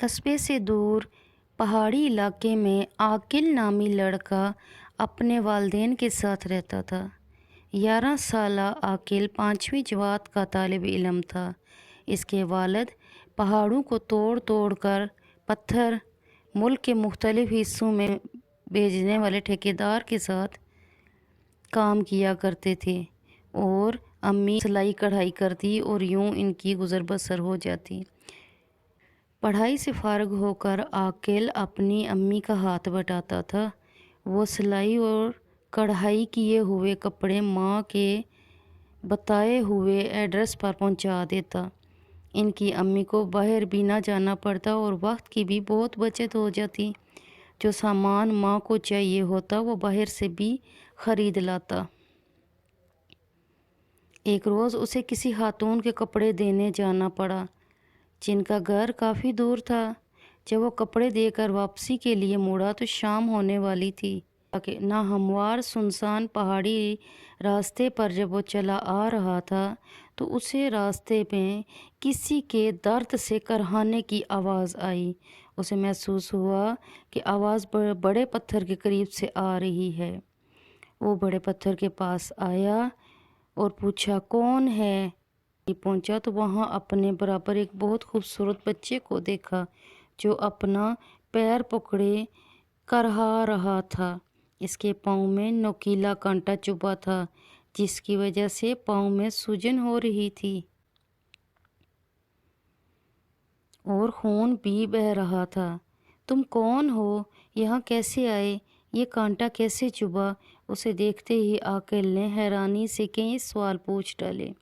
कस्बे से दूर पहाड़ी इलाके में आकिल नामी लड़का अपने वालिदैन के साथ रहता था। 11 साला आकिल 5वीं जमात का तालिब इल्म था। इसके वालिद पहाड़ों को तोड़ तोड़ कर पत्थर मुल्क के मुख्तलिफ हिस्सों में भेजने वाले ठेकेदार के साथ काम किया करते थे और अम्मी सिलाई कढ़ाई करती और यूं इनकी गुजर बसर हो जाती। पढ़ाई से फारग होकर आकिल अपनी अम्मी का हाथ बटाता था। वो सिलाई और कढ़ाई किए हुए कपड़े माँ के बताए हुए एड्रेस पर पहुंचा देता। इनकी अम्मी को बाहर भी ना जाना पड़ता और वक्त की भी बहुत बचत हो जाती। जो सामान माँ को चाहिए होता वो बाहर से भी ख़रीद लाता। एक रोज़ उसे किसी खातून के कपड़े देने जाना पड़ा जिनका घर काफ़ी दूर था। जब वो कपड़े देकर वापसी के लिए मुड़ा तो शाम होने वाली थी। ना हमवार सुनसान पहाड़ी रास्ते पर जब वो चला आ रहा था तो उसे रास्ते में किसी के दर्द से करहाने की आवाज़ आई। उसे महसूस हुआ कि आवाज़ बड़े पत्थर के करीब से आ रही है। वो बड़े पत्थर के पास आया और पूछा, कौन है? पहुंचा तो वहां अपने बराबर एक बहुत खूबसूरत बच्चे को देखा जो अपना पैर पकड़े करहा रहा था। इसके पाँव में नोकीला कांटा चुभा था जिसकी वजह से पाँव में सूजन हो रही थी और खून भी बह रहा था। तुम कौन हो? यहाँ कैसे आए? ये कांटा कैसे चुभा? उसे देखते ही आकिल ने हैरानी से कई सवाल पूछ डाले।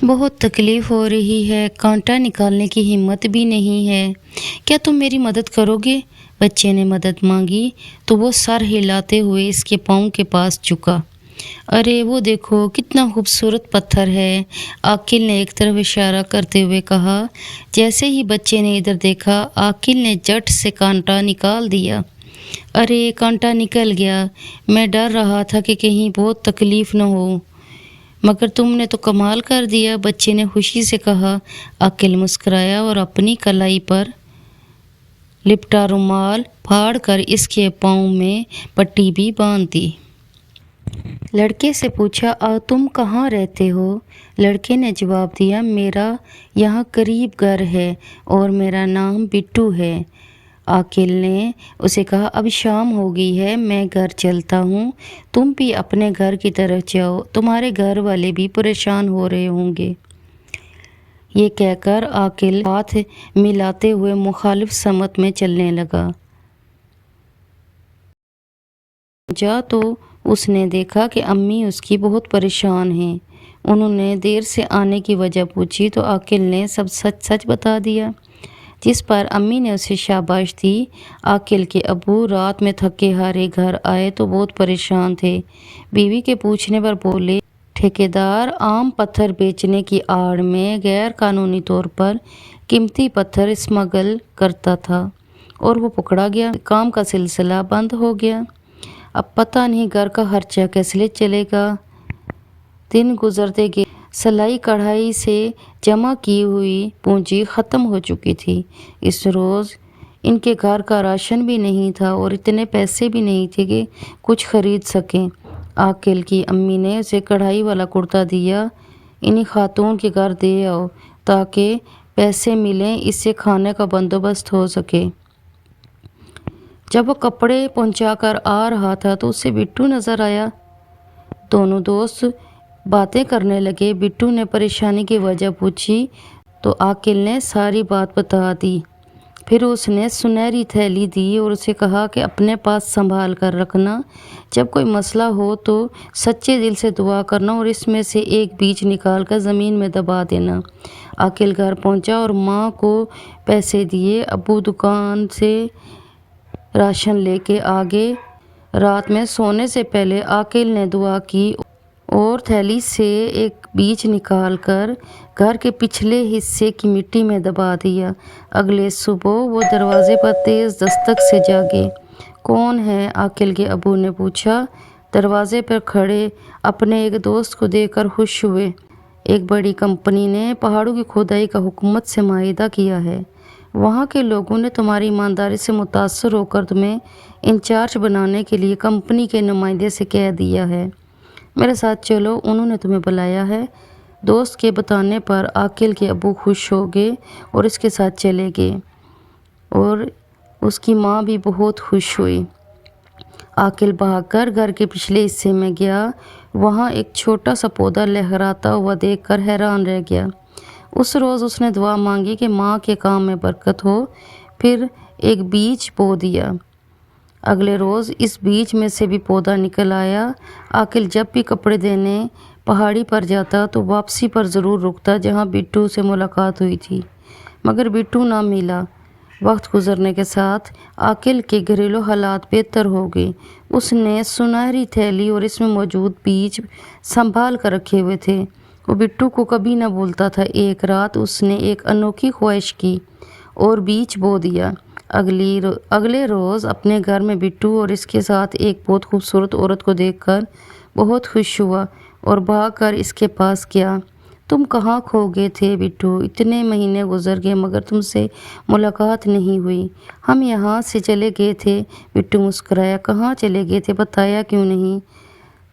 बहुत तकलीफ़ हो रही है, कांटा निकालने की हिम्मत भी नहीं है। क्या तुम मेरी मदद करोगे? बच्चे ने मदद मांगी तो वो सर हिलाते हुए इसके पाँव के पास झुका। अरे वो देखो कितना खूबसूरत पत्थर है, आकिल ने एक तरफ इशारा करते हुए कहा। जैसे ही बच्चे ने इधर देखा आकिल ने झट से कांटा निकाल दिया। अरे कांटा निकल गया, मैं डर रहा था कि कहीं बहुत तकलीफ़ न हो, मगर तुमने तो कमाल कर दिया, बच्चे ने खुशी से कहा। आकिल मुस्कुराया और अपनी कलाई पर लिपटा रुमाल फाड़ कर इसके पाँव में पट्टी भी बांध दी। लड़के से पूछा, तुम कहाँ रहते हो? लड़के ने जवाब दिया, मेरा यहाँ करीब घर है और मेरा नाम बिट्टू है। आकिल ने उसे कहा, अब शाम हो गई है, मैं घर चलता हूँ, तुम भी अपने घर की तरफ जाओ, तुम्हारे घर वाले भी परेशान हो रहे होंगे। ये कहकर आकिल हाथ मिलाते हुए मुखालिफ समत में चलने लगा। जा तो उसने देखा कि अम्मी उसकी बहुत परेशान हैं। उन्होंने देर से आने की वजह पूछी तो आकिल ने सब सच सच बता दिया, जिस पर अम्मी ने उसे शाबाश दी। आकिल के अब्बू रात में थके हारे घर आए तो बहुत परेशान थे। बीवी के पूछने पर बोले, ठेकेदार आम पत्थर बेचने की आड़ में गैर कानूनी तौर पर कीमती पत्थर स्मगल करता था और वो पकड़ा गया। काम का सिलसिला बंद हो गया। अब पता नहीं घर का खर्चा कैसे चलेगा। दिन गुजरते गए, सिलाई कढ़ाई से जमा की हुई पूंजी ख़त्म हो चुकी थी। इस रोज़ इनके घर का राशन भी नहीं था और इतने पैसे भी नहीं थे कि कुछ खरीद सकें। आकिल की अम्मी ने उसे कढ़ाई वाला कुर्ता दिया, इन्हीं खातून के घर दे आओ ताकि पैसे मिलें, इससे खाने का बंदोबस्त हो सके। जब वो कपड़े पहुंचाकर आ रहा था तो उसे बिट्टू नज़र आया। दोनों दोस्त बातें करने लगे। बिट्टू ने परेशानी की वजह पूछी तो आकिल ने सारी बात बता दी। फिर उसने सुनहरी थैली दी और उसे कहा कि अपने पास संभाल कर रखना, जब कोई मसला हो तो सच्चे दिल से दुआ करना और इसमें से एक बीज निकाल कर ज़मीन में दबा देना। आकिल घर पहुंचा और माँ को पैसे दिए। अब्बू दुकान से राशन लेके आ गए। रात में सोने से पहले आकिल ने दुआ की और थैली से एक बीज निकालकर घर के पिछले हिस्से की मिट्टी में दबा दिया। अगले सुबह वो दरवाजे पर तेज़ दस्तक से जागे। कौन है? आकिल के अबू ने पूछा। दरवाजे पर खड़े अपने एक दोस्त को देखकर खुश हुए। एक बड़ी कंपनी ने पहाड़ों की खुदाई का हुकूमत से माहिदा किया है। وہاں کے لوگوں نے تمہاری ایمانداری سے متاثر ہو کر تمہیں انچارج بنانے کے لیے کمپنی کے نمائندے سے کہہ دیا ہے۔ میرے ساتھ چلو، انہوں نے تمہیں بلایا ہے۔ دوست کے بتانے پر عاقل کے ابو خوش ہو گئے اور اس کے ساتھ چلے گئے، اور اس کی ماں بھی بہت خوش ہوئی۔ عاقل بھاگ کر گھر کے پچھلے حصے میں گیا۔ وہاں ایک چھوٹا سا پودا لہراتا ہوا دیکھ کر حیران رہ گیا۔ اس روز اس نے دعا مانگی کہ ماں کے کام میں برکت ہو، پھر ایک بیج بو دیا۔ اگلے روز اس بیج میں سے بھی پودا نکل آیا۔ عاقل جب بھی کپڑے دینے پہاڑی پر جاتا تو واپسی پر ضرور رکتا جہاں بٹو سے ملاقات ہوئی تھی، مگر بٹو نہ ملا۔ وقت گزرنے کے ساتھ عاقل کے گھریلو حالات بہتر ہو گئے۔ اس نے سنہری تھیلی اور اس میں موجود بیج سنبھال کر رکھے ہوئے تھے۔ وہ بٹو کو کبھی نہ بھولتا تھا۔ ایک رات اس نے ایک انوکھی خواہش کی اور بیج بو دیا۔ اگلے روز اپنے گھر میں بٹو اور اس کے ساتھ ایک بہت خوبصورت عورت کو دیکھ کر بہت خوش ہوا اور بھاگ کر اس کے پاس گیا۔ تم کہاں کھو گئے تھے بٹو؟ اتنے مہینے گزر گئے مگر تم سے ملاقات نہیں ہوئی۔ ہم یہاں سے چلے گئے تھے۔ بٹو مسکرایا۔ کہاں چلے گئے تھے؟ بتایا کیوں نہیں؟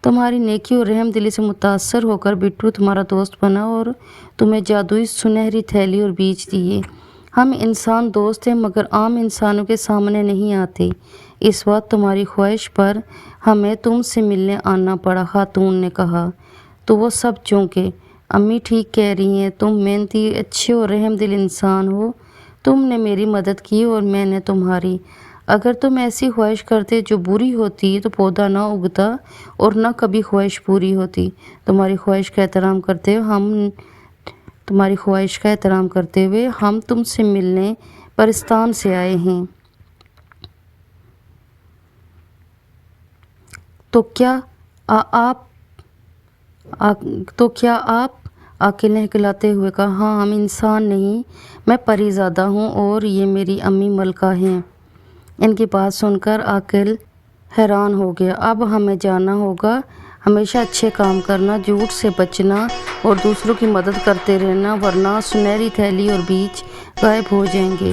تمہاری نیکی اور رحم دلی سے متاثر ہو کر بٹو تمہارا دوست بنا اور تمہیں جادوئی سنہری تھیلی اور بیج دیے۔ ہم انسان دوست ہیں مگر عام انسانوں کے سامنے نہیں آتے۔ اس وقت تمہاری خواہش پر ہمیں تم سے ملنے آنا پڑا، خاتون نے کہا۔ تو وہ سب چونکے۔ امی ٹھیک کہہ رہی ہیں، تم محنتی، اچھے اور رحم دل انسان ہو۔ تم نے میری مدد کی اور میں نے تمہاری۔ اگر تم ایسی خواہش کرتے جو بری ہوتی تو پودا نہ اگتا اور نہ کبھی خواہش پوری ہوتی۔ تمہاری خواہش کا احترام کرتے ہوئے ہم تم سے ملنے پرستان سے آئے ہیں۔ تو کیا آپ عاقل نے ہکلاتے ہوئے کہا۔ ہاں، ہم انسان نہیں، میں پری زادہ ہوں اور یہ میری امی ملکہ ہیں۔ ان کی بات سن کر عاقل حیران ہو گیا۔ اب ہمیں جانا ہوگا۔ ہمیشہ اچھے کام کرنا، جھوٹ سے بچنا اور دوسروں کی مدد کرتے رہنا، ورنہ سنہری تھیلی اور بیج غائب ہو جائیں گے۔